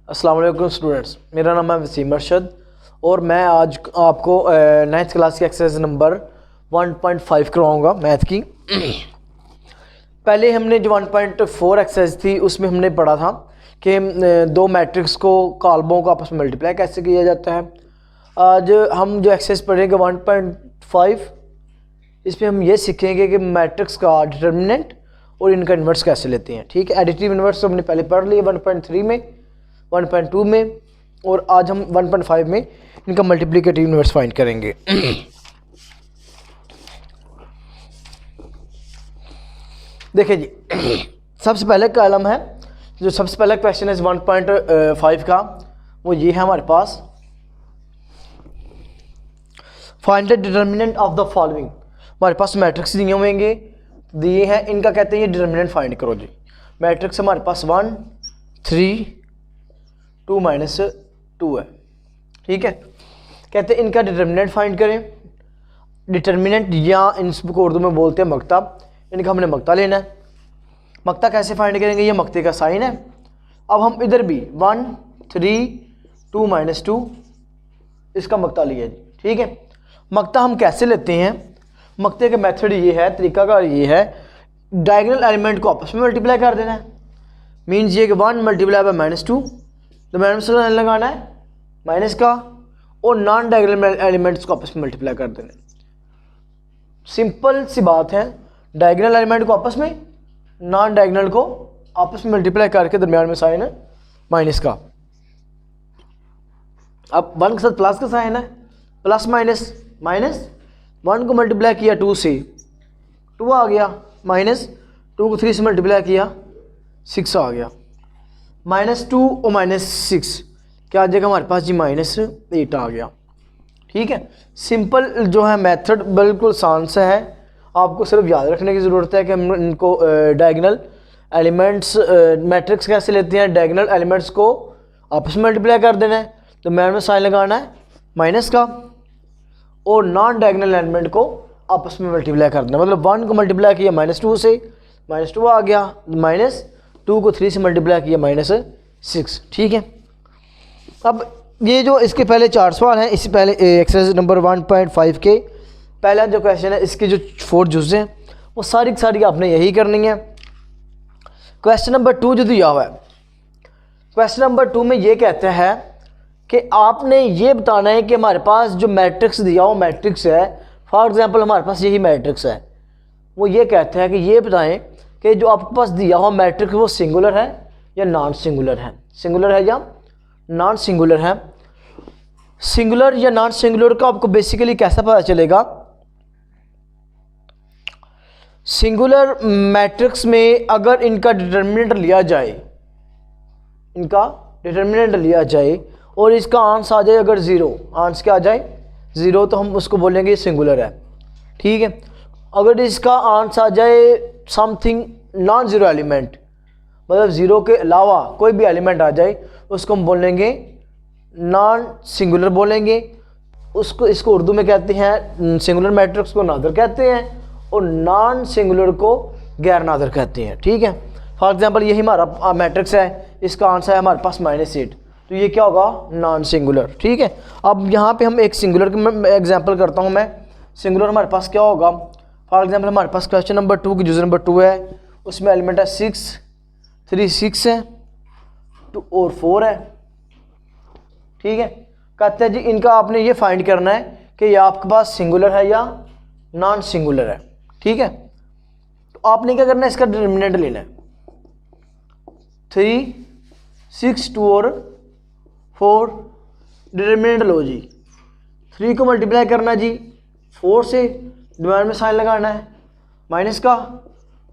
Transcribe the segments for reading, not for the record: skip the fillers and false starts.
अस्सलाम वालेकुम स्टूडेंट्स, मेरा नाम है वसीम अरशद और मैं आज आपको 9th क्लास की एक्सरसाइज नंबर 1.5 करवाऊँगा मैथ की। पहले हमने जो 1.4 एक्सरसाइज थी उसमें हमने पढ़ा था कि दो मैट्रिक्स को कॉलमों को आपस में मल्टीप्लाई कैसे किया जाता है। आज हम जो एक्सरसाइज पढ़ेंगे 1.5, इसमें हम ये सीखेंगे कि मैट्रिक्स का डिटर्मिनेंट और इनका इन्वर्स कैसे लेते हैं। ठीक है, एडिटिव इन्वर्स तो हमने पहले पढ़ लिया 1.3 में, 1.2 में, और आज हम 1.5 में इनका मल्टीप्लिकेटिव इन्वर्स फाइंड करेंगे। देखिए जी, सबसे पहले कॉलम है, जो सबसे पहला क्वेश्चन है 1.5 का, वो ये है हमारे पास, find the determinant of the following. हमारे पास मैट्रिक्स दिए होंगे, दिए हैं, इनका कहते हैं ये डिटर्मिनेंट फाइंड करो जी। मैट्रिक्स हमारे पास 1 3 2 -2 है। ठीक है, कहते हैं इनका डिटर्मिनेंट फाइंड करें। डिटर्मिनेंट या इसको उर्दू में बोलते हैं मक्ता, इनका हमने मक्ता लेना है। मक्ता कैसे फाइंड करेंगे, ये मक्ते का साइन है। अब हम इधर भी 1 3 2 -2 इसका मक्ता लिया जी। ठीक है, मक्ता हम कैसे लेते हैं, मक्ते का मेथड ये है, तरीकाकार ये है, डायगोनल एलिमेंट को आपस में मल्टीप्लाई कर देना है। मीन्स ये कि 1 मल्टीप्लाई बाय -2, तो माइनस का साइन लगाना है माइनस का, और नॉन डायगोनल एलिमेंट्स को आपस में मल्टीप्लाई कर देना है। सिंपल सी बात है, डायगोनल एलिमेंट को आपस में, नॉन डायगोनल को आपस में मल्टीप्लाई करके दरमियान में साइन है माइनस का। अब 1 के साथ प्लस का साइन है, प्लस माइनस माइनस, 1 को मल्टीप्लाई किया 2 से 2 आ गया, माइनस 2 को 3 से मल्टीप्लाई किया 6 आ गया, -2 और -6 क्या आ जाएगा हमारे पास जी, -8 आ गया। ठीक है, सिंपल जो है मेथड बिल्कुल आसान सा है, आपको सिर्फ याद रखने की ज़रूरत है कि हम इनको डायगोनल एलिमेंट्स मैट्रिक्स कैसे लेते हैं। डायगोनल एलिमेंट्स को आपस में मल्टीप्लाई कर देना है, तो मैन में साइन लगाना है माइनस का, और नॉन डायगोनल एलिमेंट को आपस में मल्टीप्लाई कर देना। मतलब 1 को मल्टीप्लाई किया -2 से, -2 आ गया, -2 को 3 से मल्टीप्लाई किया -6। ठीक है, अब ये जो इसके पहले 4 सवाल हैं, इससे पहले एक्सरसाइज नंबर 1.5 के पहला जो क्वेश्चन है, इसके जो 4 जुज़ हैं वो सारी की सारी आपने यही करनी है। क्वेश्चन नंबर 2 जो दिया हुआ है, क्वेश्चन नंबर 2 में ये कहता है कि आपने ये बताना है कि हमारे पास जो मैट्रिक्स दिया हुआ मैट्रिक्स है, फॉर एग्जांपल हमारे पास यही मैट्रिक्स है, वो ये कहता है कि ये बताएं कि जो आपके पास दिया हुआ मैट्रिक्स वो सिंगुलर है या नॉन सिंगुलर है, सिंगुलर है या नॉन सिंगुलर है। सिंगुलर या नॉन सिंगुलर का आपको बेसिकली कैसा पता चलेगा, सिंगुलर मैट्रिक्स में अगर इनका डिटर्मिनेंट लिया जाए, इनका डिटर्मिनेंट लिया जाए और इसका आंसर आ जाए अगर 0, आंसर क्या आ जाए 0, तो हम उसको बोलेंगे सिंगुलर है। ठीक है, अगर इसका आंसर आ जाए समथिंग नॉन ज़ीरो एलिमेंट, मतलब 0 के अलावा कोई भी एलिमेंट आ जाए, उसको हम बोलेंगे नॉन सिंगुलर बोलेंगे। उसको इसको उर्दू में कहते हैं, सिंगुलर मैट्रिक्स को नादर कहते हैं और नॉन सिंगुलर को गैर नादर कहते हैं। ठीक है, फॉर एग्जांपल यही हमारा मैट्रिक्स है, इसका आंसर है हमारे पास -8, तो ये क्या होगा, नॉन सिंगुलर। ठीक है, अब यहाँ पे हम एक सिंगुलर का एग्जांपल करता हूँ मैं। सिंगुलर हमारे पास क्या होगा, फॉर एग्जांपल हमारे पास क्वेश्चन नंबर 2 की जुज़ नंबर 2 है, उसमें एलिमेंट है 6 3 6 है, 2 और 4 है। ठीक है, कहते हैं जी इनका आपने ये फाइंड करना है कि ये आपके पास सिंगुलर है या नॉन सिंगुलर है। ठीक है, तो आपने क्या करना है, इसका डिटर्मिनेंट लेना है। 3 6 2 और 4, डिटर्मिनेंट लो जी। 3 को मल्टीप्लाई करना जी 4 से, डिवाइड में साइन लगाना है माइनस का,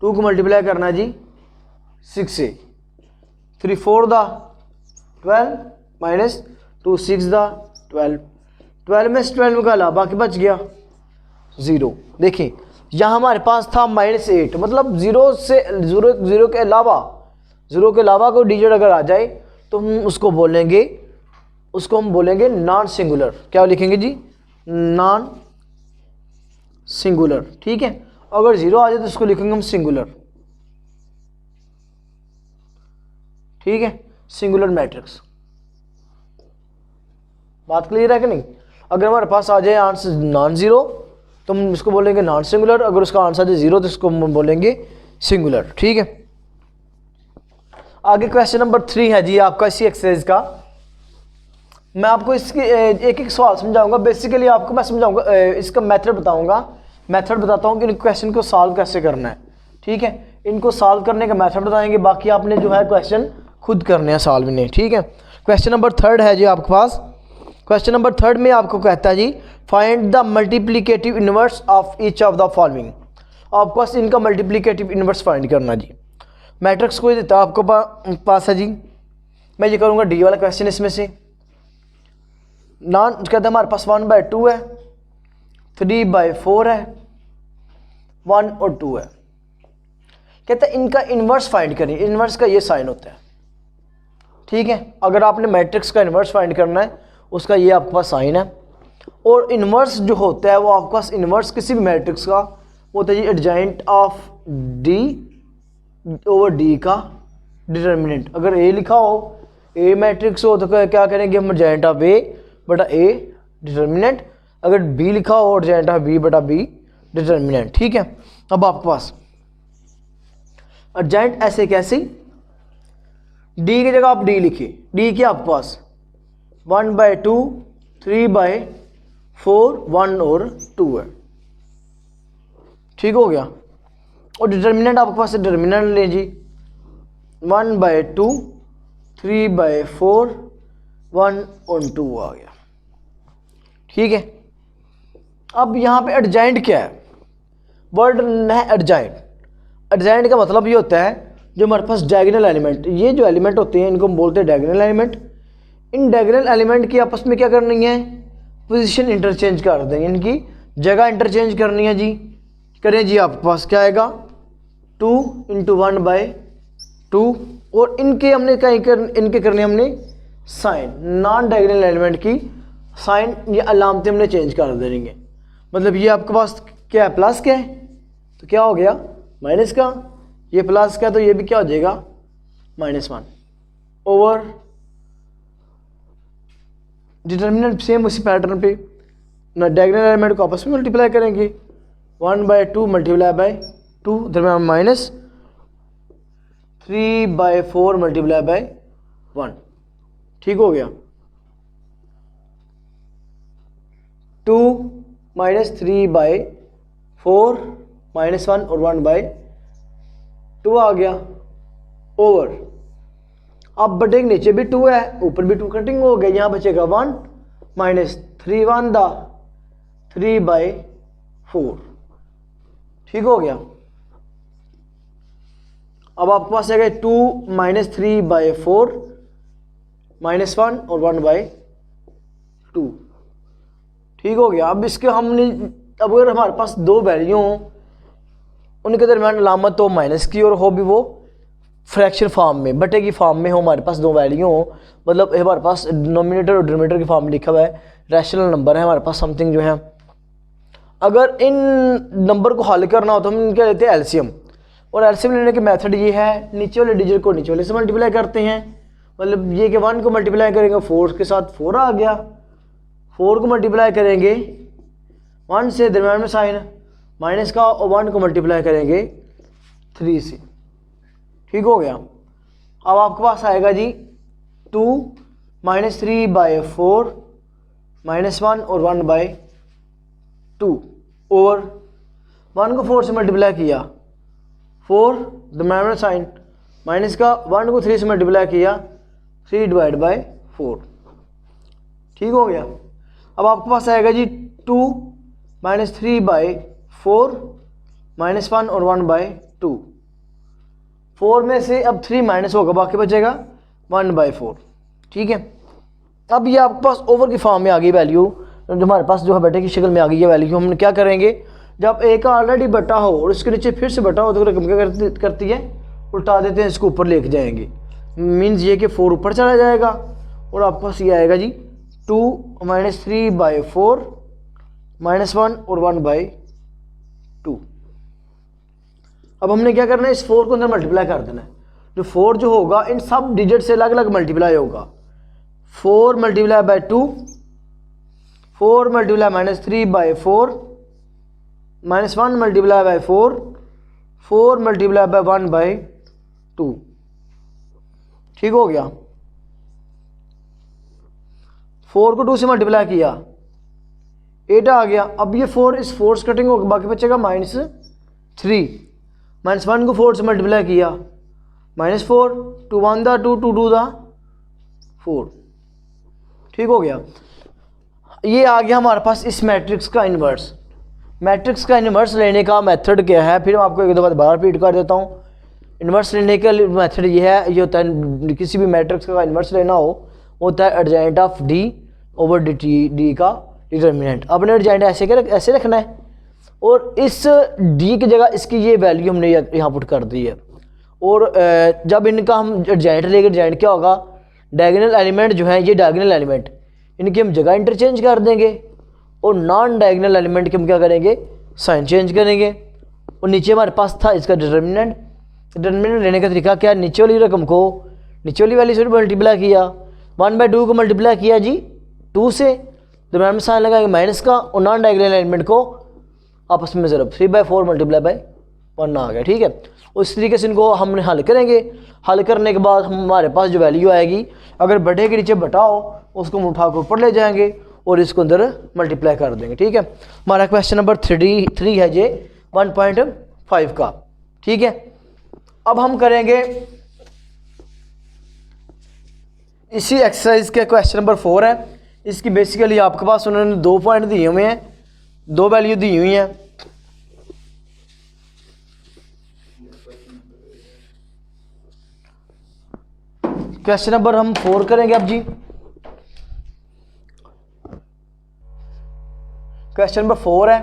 2 को मल्टीप्लाई करना जी 6 से, 3 4 दा 12 माइनस 2 6 दा 12, 12 में से 12 निकाला, बाकी बच गया 0। देखिए यहाँ हमारे पास था -8, मतलब 0 से 0 के अलावा, 0 के अलावा कोई डिजिट अगर आ जाए तो हम उसको बोलेंगे, उसको हम बोलेंगे नॉन सिंगुलर। क्या लिखेंगे जी, नॉन सिंगुलर। ठीक है, अगर 0 आ जाए तो उसको लिखेंगे हम सिंगुलर। ठीक है, सिंगुलर मैट्रिक्स। बात क्लियर है कि नहीं। अगर हमारे पास आ जाए आंसर नॉन ज़ीरो तो हम इसको बोलेंगे नॉन सिंगुलर, अगर उसका आंसर आ जाए ज़ीरो तो इसको हम बोलेंगे सिंगुलर। ठीक है, आगे क्वेश्चन नंबर 3 है जी आपका इसी एक्सरसाइज का। मैं आपको इसकी एक एक सवाल समझाऊंगा। बेसिकली आपको मैं समझाऊंगा, इसका मेथड बताऊंगा, मेथड बताता हूँ कि इन क्वेश्चन को सॉल्व कैसे करना है। ठीक है, इनको सॉल्व करने का मेथड बताएंगे, बाकी आपने जो है क्वेश्चन खुद करने हैं सॉल्व नहीं। ठीक है, क्वेश्चन नंबर 3 है जी आपके पास। क्वेश्चन नंबर 3 में आपको कहता है जी find the multiplicative inverse of each of the following. आपके पास इनका मल्टीप्लिकेटिव इनवर्स फाइंड करना जी। मैट्रिक्स कोई देता है आपको पास है जी। मैं ये करूँगा डी वाला क्वेश्चन इसमें से। नॉन कहता है हमारे पास 1/2 है, 3/4 है, 1 और 2 है। कहता है इनका इन्वर्स फाइंड करिए। इन्वर्स का ये साइन होता है। ठीक है, अगर आपने मैट्रिक्स का इन्वर्स फाइंड करना है उसका ये आपके पास साइन है। और इन्वर्स जो होता है वो आपके पास इन्वर्स किसी भी मैट्रिक्स का वो होता है जी adjoint of D over D का डिटर्मिनेंट। अगर ए लिखा हो, ए मैट्रिक्स हो तो क्या करेंगे हम, एडजॉइंट ऑफ ए बटा ए डिटर्मिनेंट। अगर बी लिखा हो एडजॉइंट ऑफ बी बटा बी डिटर्मिनेंट। ठीक है, अब आपके पास एडजॉइंट ऐसे कैसे, डी की जगह आप डी लिखिए। डी क्या आपके पास 1/2, 3/4, 1 और 2 है। ठीक हो गया। और डिटर्मिनेंट आपके पास डिटर्मिनेंट ले जी 1/2, 3/4, 1 और 2 आ गया। ठीक है, अब यहाँ पे एडजॉइंट क्या है, वर्ड है एडजॉइंट। एडजॉइंट का मतलब ये होता है जो हमारे पास डायगोनल एलिमेंट, ये जो एलिमेंट होते हैं इनको हम बोलते हैं डायगोनल एलिमेंट। इन डायगोनल एलिमेंट की आपस में क्या करनी है, पोजीशन इंटरचेंज कर देंगे, इनकी जगह इंटरचेंज करनी है जी। करें जी, आपके पास क्या आएगा 2 × 1/2 और इनके हमने इनके करने हमने साइन, नॉन डायगोनल एलिमेंट की साइन ये अलामतें हमने चेंज कर देंगे। मतलब ये आपके पास क्या है, प्लस क्या है तो क्या हो गया माइनस का, ये प्लस का तो ये भी क्या हो जाएगा -1 ओवर डिटर्मिनेंट सेम उसी पैटर्न पे ना डायगोनल एलिमेंट को आपस में मल्टीप्लाई करेंगे 1/2 मल्टीप्लाई बाय 2 दरम्यान -3/4 मल्टीप्लाई बाय 1। ठीक हो गया, 2 - 3/4 -1 और 1/2 आ गया ओवर। अब बटेंगे नीचे भी 2 है ऊपर भी 2 कटिंग हो गया, यहाँ बचेगा 1 -3 1 दा 3/4। ठीक हो गया। अब आपके पास है 2 - 3/4 -1 और 1/2। ठीक हो गया। अब इसके हमने अब अगर हमारे पास दो वैल्यू हों उनके दरमियान अलामत हो माइनस की और हो भी वो फ्रैक्शन फॉर्म में, बटे की फॉर्म में हो, हमारे पास दो वैल्यू हो, मतलब हमारे पास डिनोमिनेटर और डिनोमिनेटर की फॉर्म में लिखा हुआ है, रैशनल नंबर है हमारे पास समथिंग जो है। अगर इन नंबर को हल करना हो तो हम क्या लेते हैं एलसीएम, और एलसीएम लेने के मेथड ये है नीचे वाले डिजिट को नीचे वाले से मल्टीप्लाई करते हैं। मतलब ये कि 1 को मल्टीप्लाई करेंगे 4 के साथ 4 आ गया, 4 को मल्टीप्लाई करेंगे 1 से दरम्यान में साइन माइनस का, और 1 को मल्टीप्लाई करेंगे 3 से। ठीक हो गया। अब आपके पास आएगा जी 2 - 3/4 -1 और 1/2 ओवर 1 को 4 से मल्टीप्लाई किया 4 दरम्यान में साइन माइनस का, 1 को 3 से मल्टीप्लाई किया 3/4। ठीक हो गया। अब आपके पास आएगा जी 2 - 3/4 -1 और 1/2। 4 में से अब 3 माइनस होगा, बाकी बचेगा 1/4। ठीक है। अब ये आपके पास ओवर की फॉर्म में आ गई वैल्यू, जो हमारे पास जो है बटे की शक्ल में आ गई है वैल्यू। हम क्या करेंगे, जब ए का ऑलरेडी बटा हो और उसके नीचे फिर से बटा हो तो रकम क्या करती है, उल्टा देते हैं, इसको ऊपर लेके जाएंगे। मीन्स ये कि 4 ऊपर चला जाएगा और आपके पास ये आएगा जी 2 - 3/4 -1 और 1/2। अब हमने क्या करना है, इस 4 को अंदर मल्टीप्लाई कर देना है। जो 4 जो होगा इन सब डिजिट से अलग अलग मल्टीप्लाई होगा। 4 × 2 4 multiply -3/4 -1 multiply by 4 4 multiply by 1/2। ठीक हो गया। 4 को 2 से मल्टीप्लाई किया 8 आ गया। अब ये 4 इस 4 से कटिंग होगा, बाकी बचेगा -3 -1 को 4 से मल्टीप्लाई किया -4 2 1 दा 2 2 2 दा 4। ठीक हो गया। ये आ गया हमारे पास इस मैट्रिक्स का इन्वर्स। मैट्रिक्स का इन्वर्स लेने का मेथड क्या है, फिर मैं आपको एक दो बार दोबारा रिपीट कर देता हूँ। इन्वर्स लेने का मेथड ये है, ये होता है किसी भी मैट्रिक्स का इन्वर्स लेना हो होता है एडजेंट ऑफ डी ओवर डी का डिटर्मिनेंट। अपने एडजेंट ऐसे रखना है और इस डी की जगह इसकी ये वैल्यू हमने यहाँ पुट कर दी है। और जब इनका हम एडजेंट लेंगे, एडजेंट क्या होगा, डायगोनल एलिमेंट जो है, ये डायगोनल एलिमेंट इनकी हम जगह इंटरचेंज कर देंगे और नॉन डायगोनल एलिमेंट के हम क्या करेंगे, साइन चेंज करेंगे। और नीचे हमारे पास था इसका डिटर्मिनेंट। डिटर्मिनेंट लेने का तरीका क्या है, नीचे वाली रकम को नीचे वाली वैल्यू से मल्टीप्लाई किया, 1/2 को मल्टीप्लाई किया जी 2 से, दरम्यान में साइन लगाएंगे माइनस का, और नॉन डायगोनल एलिमेंट को आपस में ज़रूर 3/4 मल्टीप्लाई बाई 1 आ गया। ठीक है। उस तरीके से इनको हमने हल करेंगे। हल करने के बाद हमारे पास जो वैल्यू आएगी, अगर बटे के नीचे बटा हो उसको हम उठा कर ऊपर ले जाएंगे और इसको अंदर मल्टीप्लाई कर देंगे। ठीक है। हमारा क्वेश्चन नंबर 3 है ये 1.5 का। ठीक है। अब हम करेंगे इसी एक्सरसाइज के क्वेश्चन नंबर 4 है। इसकी बेसिकली आपके पास उन्होंने 2 पॉइंट दिए हुए हैं, 2 वैल्यू दी हुई हैं। क्वेश्चन नंबर हम 4 करेंगे अब जी। क्वेश्चन नंबर 4 है।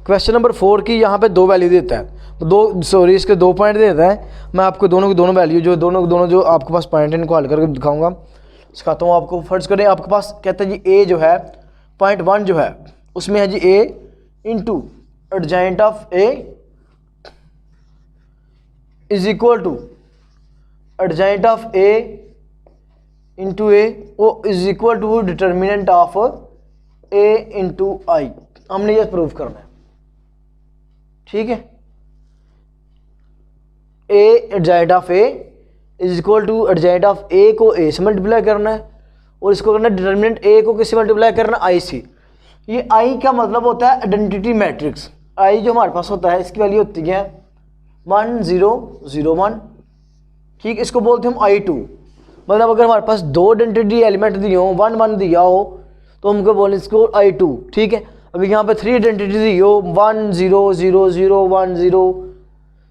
क्वेश्चन नंबर 4 की यहाँ पे 2 वैल्यू देता है, इसके 2 पॉइंट देता है। मैं आपको दोनों की दोनों वैल्यू जो आपके पास पॉइंट है इनको हल करके दिखाऊंगा, सिखाता हूँ आपको। फर्ज करें आपके पास कहता है जी ए जो है पॉइंट 1 जो है उसमें है जी A into adjoint of A is equal to adjoint of A into A वो is equal to determinant of A into I. हमने ये प्रूव करना है। ठीक है। A adjoint of A is equal to adjoint of A को A से multiply करना है और इसको करना है डिटर्मिनेंट ए को किससे मल्टीप्लाई करना, आई से। ये आई का मतलब होता है आइडेंटिटी मैट्रिक्स। आई जो हमारे पास होता है इसकी वैल्यू होती है 1 0 0 1। ठीक। इसको बोलते हैं हम I2। मतलब अगर हमारे पास 2 आइडेंटिटी एलिमेंट दिए हो, 1 1 दिया हो तो हमको बोले इसको I2। ठीक है। अगर यहाँ पे 3 आइडेंटिटी दी हो 1 0 0 0 1 0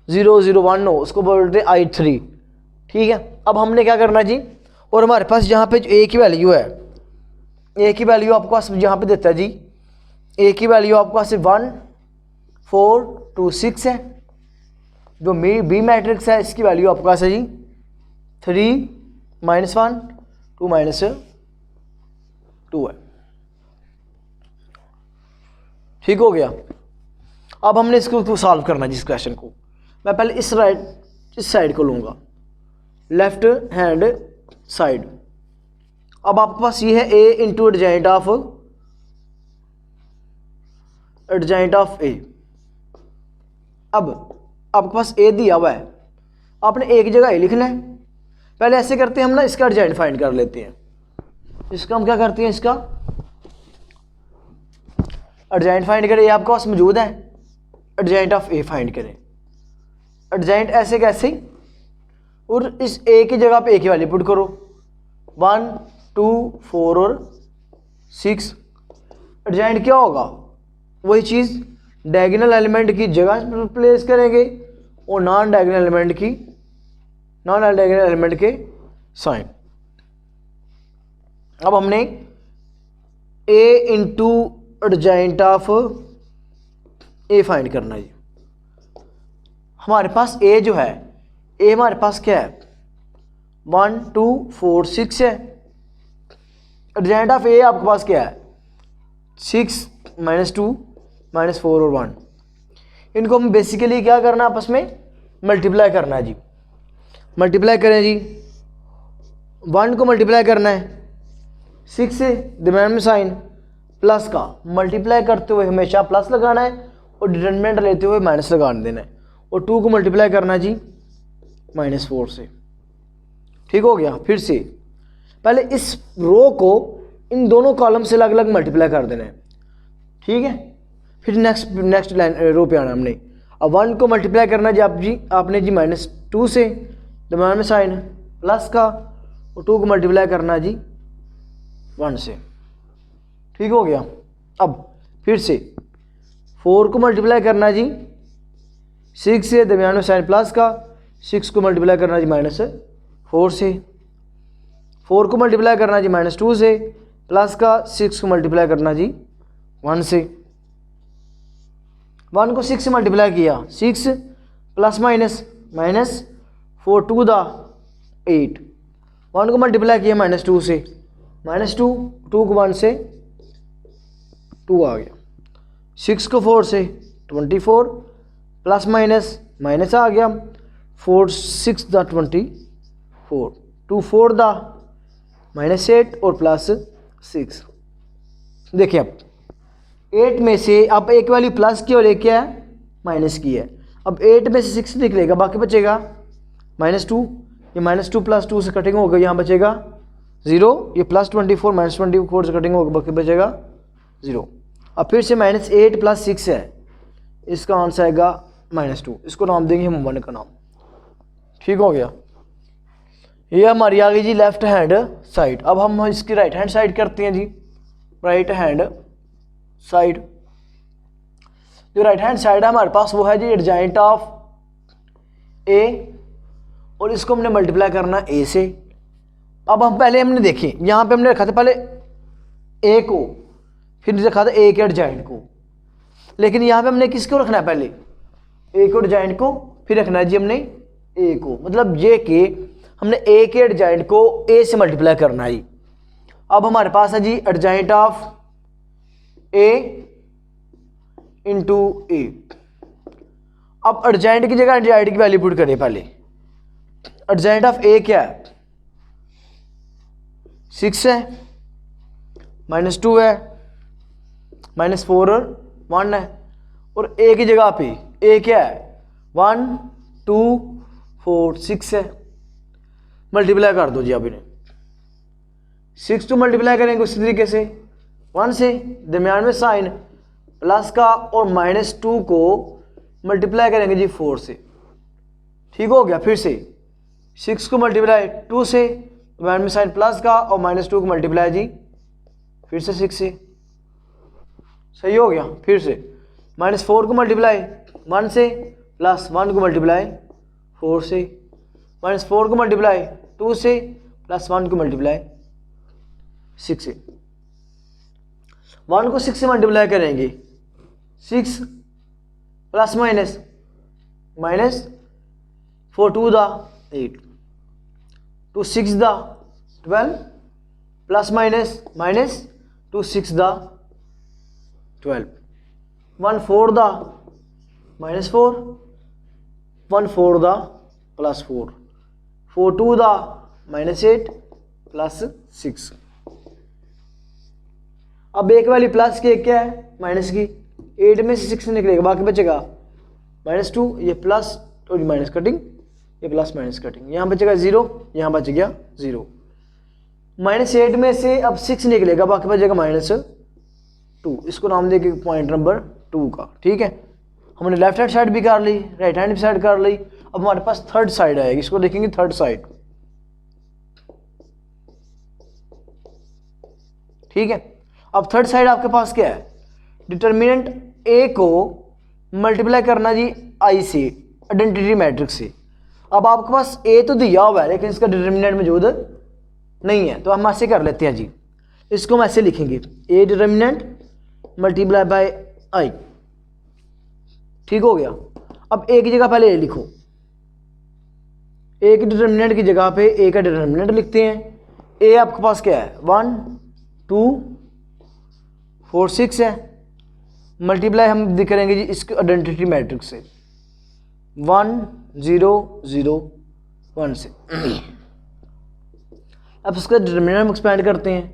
0 0 1 हो उसको बोलते हैं I3। ठीक है। अब हमने क्या करना है जी, और हमारे पास यहाँ पे ए की वैल्यू है, ए की वैल्यू आपके पास यहाँ पे देता है जी, ए की वैल्यू आपके पास 1 4 2 6 है। जो बी मैट्रिक्स है इसकी वैल्यू आपके पास है जी 3 -1 2 -2 है। ठीक हो गया। अब हमने इसको सॉल्व करना है जिस क्वेश्चन को। मैं पहले इस साइड को लूँगा, लेफ्ट हैंड साइड। अब आपके पास ये है ए इंटू एडजेंट ऑफ ए। अब आपके पास ए दिया हुआ है, आपने एक जगह ए लिखना है। पहले ऐसे करते हैं हम ना, इसका एडजेंट फाइंड कर लेते हैं। इसका हम क्या करते हैं, इसका एडजेंट फाइंड करें, ये आपके पास मौजूद है। एडजेंट ऑफ ए फाइंड करें। एडजेंट ऐसे कैसे, और इस ए की जगह पे ए की वैल्यू पुट करो 1 2 4 और 6। एडजेंट क्या होगा, वही चीज़ डायगोनल एलिमेंट की जगह प्लेस करेंगे और नॉन डायगोनल एलिमेंट के साइन। अब हमने A into adjoint of A find करना है जी। हमारे पास ए जो है, ए हमारे पास क्या है 1 2 4 6 है। एडजेंट ऑफ ए आपके पास क्या है 6 -2 -4 और 1। इनको हम बेसिकली क्या करना है, आपस में मल्टीप्लाई करना है जी। मल्टीप्लाई करें जी, 1 को मल्टीप्लाई करना है 6 से, दरम्यान में साइन प्लस का मल्टीप्लाई करते हुए हमेशा प्लस लगाना है और डिटरमिनेंट लेते हुए माइनस लगा देना है, और 2 को मल्टीप्लाई करना है जी -4 से। ठीक हो गया। फिर से पहले इस रो को इन दोनों कॉलम से अलग अलग मल्टीप्लाई कर देना है, ठीक है। फिर नेक्स्ट लाइन रो पे आना हमने। अब 1 को मल्टीप्लाई करना है जी आपने जी -2 से, दरम्यान में साइन प्लस का, और 2 को मल्टीप्लाई करना है जी 1 से। ठीक हो गया। अब फिर से 4 को मल्टीप्लाई करना है जी 6 से, दरम्यान में साइन प्लस का, 6 को मल्टीप्लाई करना है जी -4 से। 4 को मल्टीप्लाई करना है जी -2 से, प्लस का 6 को मल्टीप्लाई करना जी 1 से। 1 को 6 से मल्टीप्लाई किया, 6 प्लस माइनस 4 2 दा 8। 1 को मल्टीप्लाई किया -2 से, -2 2 को 1 से 2 आ गया। 6 को 4 से 24, प्लस माइनस आ गया, 4 6 दा 24, 2 4 दा -8 और प्लस 6। देखिए अब 8 में से अब एक वैल्यू प्लस की और एक क्या है माइनस की है। अब 8 में से 6 निकलेगा, बाकी बचेगा -2, ये -2 प्लस 2 से कटिंग होगा, यहाँ बचेगा 0, ये +24 -24 से कटिंग होगा, बाकी बचेगा 0। अब फिर से -8 प्लस 6 है, इसका आंसर आएगा -2, इसको नाम देंगे हम 1 का नाम। ठीक हो गया। ये हमारी आ गई जी लेफ्ट हैंड साइड। अब हम इसकी राइट हैंड साइड करते हैं जी। राइट हैंड साइड, जो राइट हैंड साइड है हमारे पास वो है जी एडजॉइंट ऑफ ए, और इसको हमने मल्टीप्लाई करना ए से। अब हम पहले हमने देखें यहाँ पे हमने रखा था पहले ए को, फिर रखा था ए के एडजॉइंट को, लेकिन यहाँ पे हमने किसको रखना है, पहले ए को एडजॉइंट को, फिर रखना है जी हमने ए को, मतलब ये कि हमने ए के एडजॉइंट को ए से मल्टीप्लाई करना है जी। अब हमारे पास है जी एडजॉइंट ऑफ ए इंटू ए। अब एडजॉइंट की जगह एडजॉइंट की वैल्यू पुट करें। पहले एडजॉइंट ऑफ ए क्या है, 6 है, -2 है, -4 और 1 है, और ए की जगह पे ए क्या है 1 2 4 6 है। मल्टीप्लाई कर दो जी। अब इन्हें 6 to मल्टीप्लाई करेंगे उसी तरीके से 1 से, दरम्यान में साइन प्लस का, और -2 को मल्टीप्लाई करेंगे जी 4 से। ठीक हो गया। फिर से 6 को मल्टीप्लाई 2 से, दरम्यान में साइन प्लस का, और -2 को मल्टीप्लाई जी फिर से 6 से। सही हो गया। फिर से -4 को मल्टीप्लाई 1 से, प्लस 1 को मल्टीप्लाई 4 से, -4 को मल्टीप्लाई 2 से, प्लस 1 को मल्टीप्लाई 6 से। 1 को 6 से मल्टीप्लाई करेंगे, 6 प्लस माइनस 4 2 दा 8, 2 6 दा 12, प्लस माइनस 2 6 दा 12, 1 4 दा -4, 1 4 दा +4, 4 2 दा -8 प्लस 6। अब एक वाली प्लस की एक क्या है माइनस की, 8 में से 6 निकलेगा, बाकी बचेगा -2, ये प्लस और माइनस कटिंग, ये प्लस माइनस कटिंग, यहाँ बचेगा 0, यहाँ बच गया 0। -8 में से अब 6 निकलेगा, बाकी बचेगा -2, इसको नाम देंगे पॉइंट नंबर 2 का। ठीक है, हमने लेफ्ट हैंड साइड भी कर ली, राइट हैंड साइड कर ली। अब हमारे पास थर्ड साइड आएगी, इसको देखेंगे थर्ड साइड। ठीक है, अब थर्ड साइड आपके पास क्या है, डिटर्मिनेंट ए को मल्टीप्लाई करना जी आई से, आइडेंटिटी मैट्रिक्स से। अब आपके पास ए तो दिया हुआ है लेकिन इसका डिटर्मिनेंट मौजूद नहीं है, तो हम ऐसे कर लेते हैं जी, इसको हम ऐसे लिखेंगे ए डिटर्मिनेंट मल्टीप्लाई बाय आई। ठीक हो गया। अब ए की जगह पहले ए लिखो, ए के डिटर्मिनेंट की जगह पे ए का डिटर्मिनेंट लिखते हैं। ए आपके पास क्या है 1 2 4 6 है, मल्टीप्लाई हम करेंगे जी इसके आइडेंटिटी मैट्रिक्स से 1 0 0 1 से। अब इसका डिटर्मिनेंट हम एक्सपेंड करते हैं,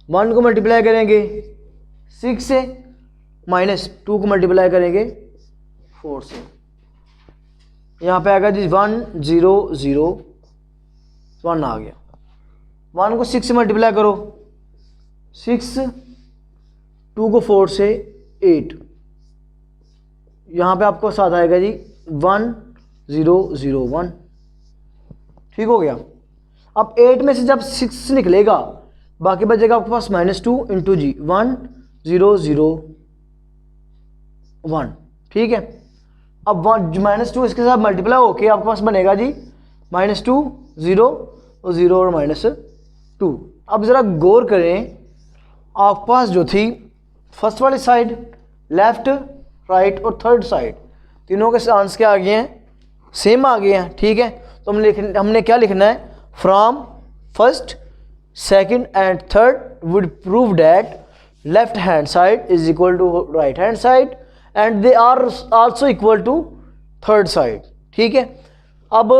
1 को मल्टीप्लाई करेंगे 6 से, माइनस 2 को मल्टीप्लाई करेंगे 4 से, यहाँ पे आएगा जी 1 0 0 1 आ गया। 1 को 6 से मल्टीप्लाई करो, 6, 2 को 4 से 8, यहाँ पे आपको साथ आएगा जी 1 0 0 1। ठीक हो गया। अब 8 में से जब 6 निकलेगा बाकी बचेगा आपके पास -2 इंटू जी 1 0 0 1। ठीक है। अब -2 इसके साथ मल्टीप्लाई होके आपके पास बनेगा जी -2 0 0 और -2। अब ज़रा गौर करें, आपके पास जो थी फर्स्ट वाली साइड, लेफ्ट राइट और थर्ड साइड, तीनों के आंसर क्या आ गए हैं, सेम आ गए हैं। ठीक है। तो हमने क्या लिखना है, from first second and third would prove that left hand side is equal to right hand side and they are also equal to third side. ठीक है। अब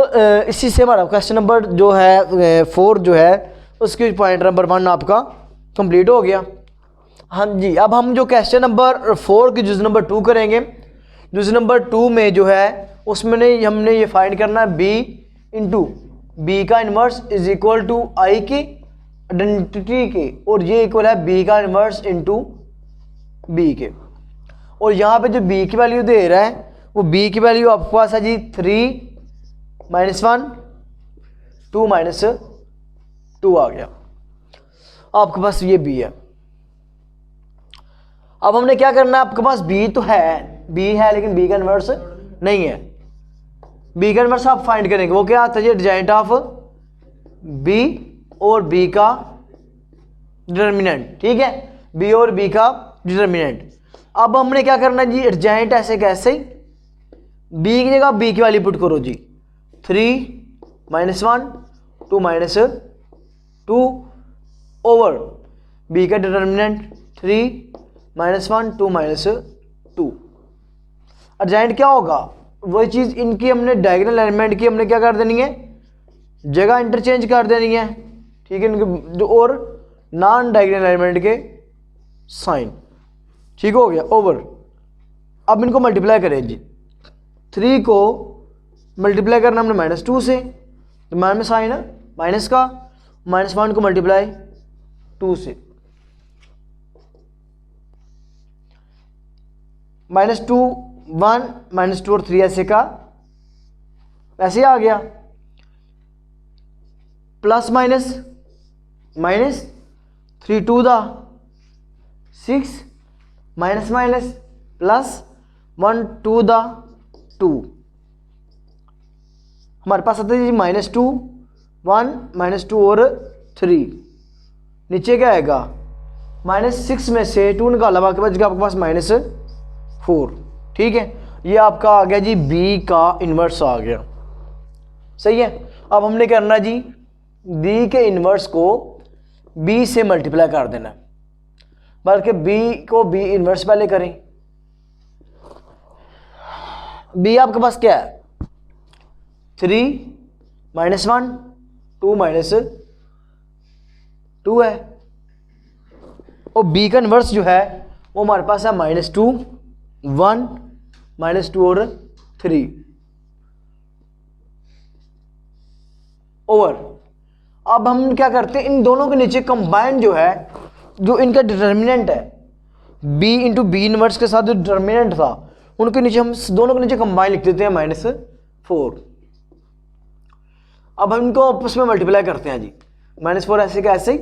इसी से हमारा क्वेश्चन नंबर जो है 4 जो है उसकी पॉइंट नंबर 1 आपका कंप्लीट हो गया। हाँ जी। अब हम जो क्वेश्चन नंबर 4 की जुज़ नंबर 2 करेंगे। जुज़ नंबर 2 में जो है उसमें हमने ये फाइंड करना है b इंटू बी का इन्वर्स इज इक्वल टू आई की आइडेंटिटी के, और ये इक्वल है b का इन्वर्स इंटू बी के। और यहाँ पे जो b की वैल्यू दे रहा है वो b की वैल्यू आपके पास है जी 3 -1 2 -2 आ गया। आपके पास ये b है। अब हमने क्या करना है, आपके पास b तो है, b है लेकिन b का इन्वर्स नहीं है। b का इन्वर्स आप फाइंड करेंगे, वो क्या आता है, डिटरमिनेंट ऑफ b और b का डिटरमिनेंट। ठीक है। b और b का डिटरमिनेंट। अब हमने क्या करना है जी, एडजाइंट ऐसे कैसे, b की जगह b की वैल्यू पुट करो जी 3 -1 2 -2 ओवर b का डिटरमिनेंट 3 -1 2 -2। एडजाइंट क्या होगा, वही चीज़ इनकी हमने डायगोनल एलिमेंट की हमने क्या कर देनी है, जगह इंटरचेंज कर देनी है। ठीक है। इनके जो और नॉन डायगोनल एलिमेंट के साइन। ठीक हो गया। ओवर अब इनको मल्टीप्लाई करें जी, 3 को मल्टीप्लाई करना हमने -2 से, तो में साइन है माइनस का, -1 को मल्टीप्लाई 2 से, -2 1 -2 और 3 ऐसे का ऐसे आ गया, प्लस माइनस 3 2 दा 6 माइनस माइनस प्लस 1 2 दा 2। हमारे पास आता है जी -2 1 -2 और 3। नीचे क्या आएगा, -6 में से 2 निकाला, बाकी बच गया आपके पास -4। ठीक है। ये आपका आ गया जी b का इन्वर्स आ गया। सही है। अब हमने करना जी b के इन्वर्स को b से मल्टीप्लाई कर देना, बल्कि b को b इन्वर्स पहले करें। b आपके पास क्या है, 3 -1 2 -2 है, और b का इन्वर्स जो है वो हमारे पास है -2 1 -2 और 3 ओवर। अब हम क्या करते हैं, इन दोनों के नीचे कंबाइन जो है, जो इनका डिटर्मिनेंट है b इंटू बी इनवर्स के साथ जो डिटर्मिनेंट था, उनके नीचे हम दोनों के नीचे कंबाइन लिख देते हैं -4। अब हम इनको आपस में मल्टीप्लाई करते हैं जी, -4 ऐसे का ऐसे ही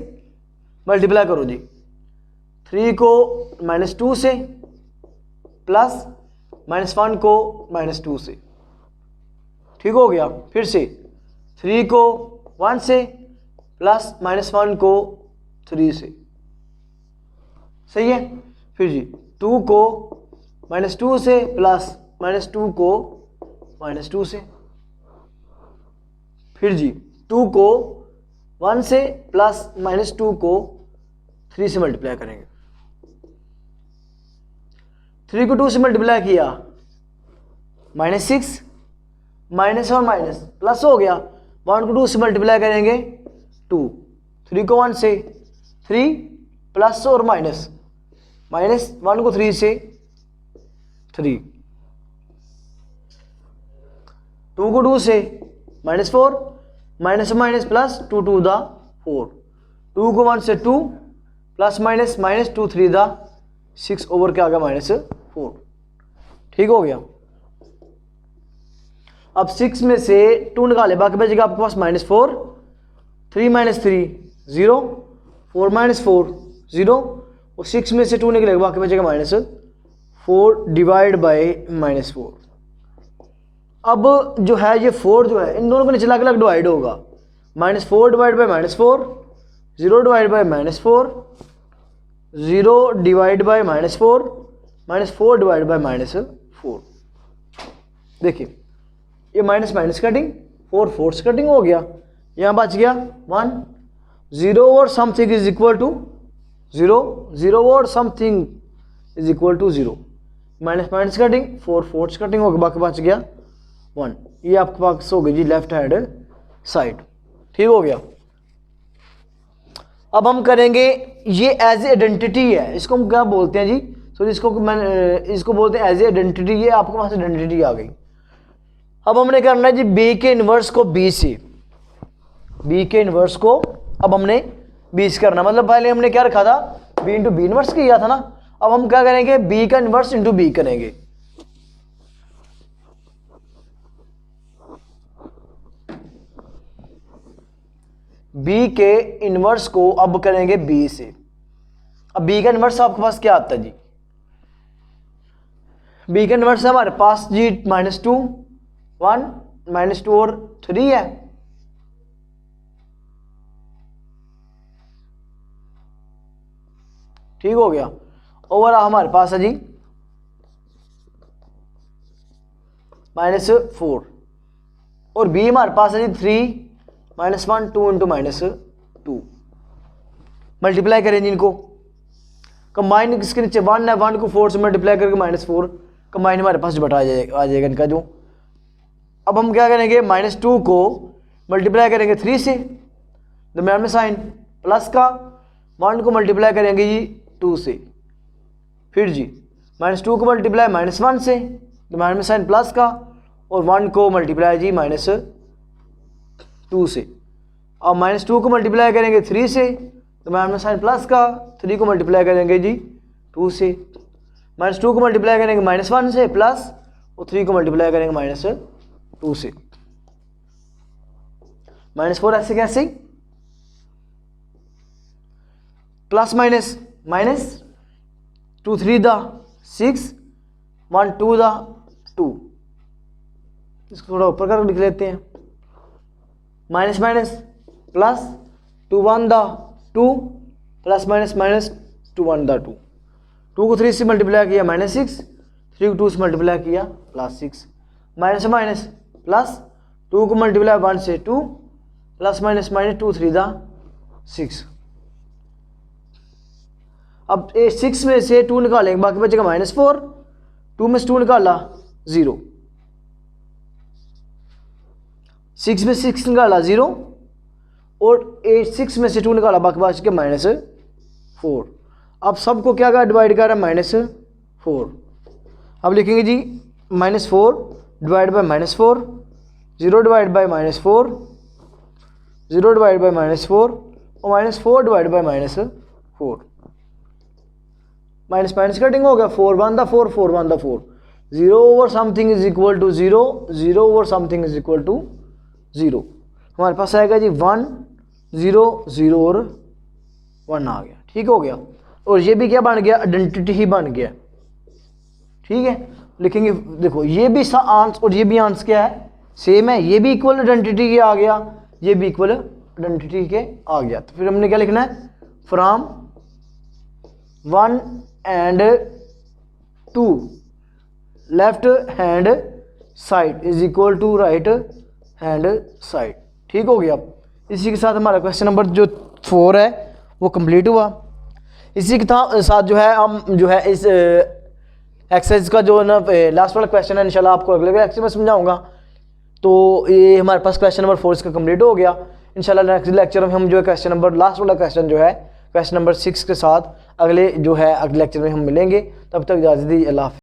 मल्टीप्लाई करो जी, 3 को -2 से प्लस -1 को -2 से। ठीक हो गया। फिर से 3 को 1 से प्लस -1 को 3 से। सही है। फिर जी 2 को -2 से प्लस -2 को -2 से। फिर जी 2 को 1 से प्लस -2 को 3 से मल्टीप्लाई करेंगे। 3 को 2 से मल्टीप्लाई किया, -6 माइनस और माइनस प्लस हो गया, 1 को 2 से मल्टीप्लाई करेंगे 2, 3 को 1 से 3 प्लस और माइनस माइनस 1 को 3 से 3, 2 को 2 से -4, माइनस माइनस प्लस 2 2 द 4, 2 को 1 से 2 प्लस माइनस -2 3 द 6 ओवर क्या आ गया -4। ठीक हो गया। अब 6 में से 2 निकाले, बाकी बचेगा आपके पास -4, 3 - 3 0, 4 - 4 0, और 6 में से 2 निकलेगा, बाकी बचेगा -4 डिवाइड बाय -4। अब जो है ये 4 जो है इन दोनों को नीचे अलग अलग डिवाइड होगा, -4 divide by -4, 0 divide by -4, 0 divide by -4, -4 divide by -4। देखिए ये माइनस माइनस कटिंग, 4 4 कटिंग हो गया, यहाँ बच गया 1, 0 और समथिंग इज इक्वल टू 0, 0 और something is equal to 0, minus minus cutting, 4 4 cutting हो गया, बाकी बच गया 1। ये आपके पास हो गई जी लेफ्ट हैंड साइड। ठीक हो गया। अब हम करेंगे ये एज ए आइडेंटिटी है, इसको हम क्या बोलते हैं जी, सॉरी इसको बोलते हैं एज ए आइडेंटिटी। ये आपके पास आइडेंटिटी आ गई। अब हमने करना है जी बी के इन्वर्स को बी से, बी के इन्वर्स को अब हमने 20 करना, मतलब पहले हमने क्या रखा था बी इंटू बी इन्वर्स किया था ना, अब हम क्या करेंगे बी का इन्वर्स इंटू बी करेंगे। बी के इन्वर्स को अब करेंगे बी से। अब बी का इन्वर्स आपके पास क्या आता है जी, बी का इन्वर्स है हमारे पास जी -2 1 -2 और 3 है, ठीक हो गया। ओवर हमारे पास है जी -4 और बी हमारे पास है जी 3 -1 2 इंटू -2। मल्टीप्लाई करें जी इनको, कंबाइन इसके नीचे 1 है, 1 को 4 से मल्टीप्लाई करके -4 कंबाइन हमारे पास बटा आ जाएगा इनका जो। अब हम क्या करेंगे -2 को मल्टीप्लाई करेंगे 3 से, दरम्यान में साइन प्लस का, 1 को मल्टीप्लाई करेंगे जी 2 से, फिर जी -2 को मल्टीप्लाई -1 से, दरम्यान में साइन प्लस का, और 1 को मल्टीप्लाई जी -2 से। अब -2 को मल्टीप्लाई करेंगे 3 से, दरम्यान में साइन प्लस का, 3 को मल्टीप्लाई करेंगे जी 2 से, -2 को मल्टीप्लाई करेंगे -1 से प्लस, और 3 को मल्टीप्लाई करेंगे -2 से। -4 ऐसे कैसे, plus minus minus 2 3 the 6 1 2 the 2, इसको थोड़ा ऊपर कर लिख लेते हैं, minus minus plus 2 1 the 2 plus minus minus 2 1 the 2, 2 को 3 से मल्टीप्लाई किया -6, 3 को 2 से मल्टीप्लाई किया +6, माइनस माइनस प्लस 2 को मल्टीप्लाई 1 से 2 प्लस माइनस -2 3 द 6। अब 6 में से 2 निकालेंगे, बाकी बचेगा -4, 2 में से 2 निकाला 0, 6 में 6 निकाला 0, और 6 में से 2 निकाला, बाकी बच गया -4। अब सबको क्या कर डिवाइड कर रहा है -4। अब लिखेंगे जी -4 divide by -4, 0 divide by -4, 0 divide by -4, और -4 divide by -4। Minus minus cutting हो गया, 4 1 the 4 4 1 the 4, 0 over something is equal to 0, 0 over something is equal to 0। हमारे पास आएगा जी 1 0 0 और 1 आ गया। ठीक हो गया। और ये भी क्या बन गया, आइडेंटिटी ही बन गया। ठीक है, लिखेंगे देखो ये भी आंसर और ये भी आंसर क्या है, सेम है, ये भी इक्वल आइडेंटिटी के आ गया, ये भी इक्वल आइडेंटिटी के आ गया। तो फिर हमने क्या लिखना है, from 1 and 2 left hand side is equal to right hand side. ठीक हो गया। इसी के साथ हमारा क्वेश्चन नंबर जो 4 है वो कंप्लीट हुआ। इसी के साथ जो है हम जो है इस एक्सरसाइज का जो ना लास्ट वाला क्वेश्चन है इंशाल्लाह आपको अगले लेक्चर में समझाऊंगा। तो ये हमारे पास क्वेश्चन नंबर 4 इसका कंप्लीट हो गया। इंशाल्लाह नेक्स्ट लेक्चर में हम जो है क्वेश्चन नंबर लास्ट वाला क्वेश्चन जो है क्वेश्चन नंबर 6 के साथ अगले जो है अगले लेक्चर में हम मिलेंगे। तब तक इजाज़त दी, अल्लाह हाफ़िज़।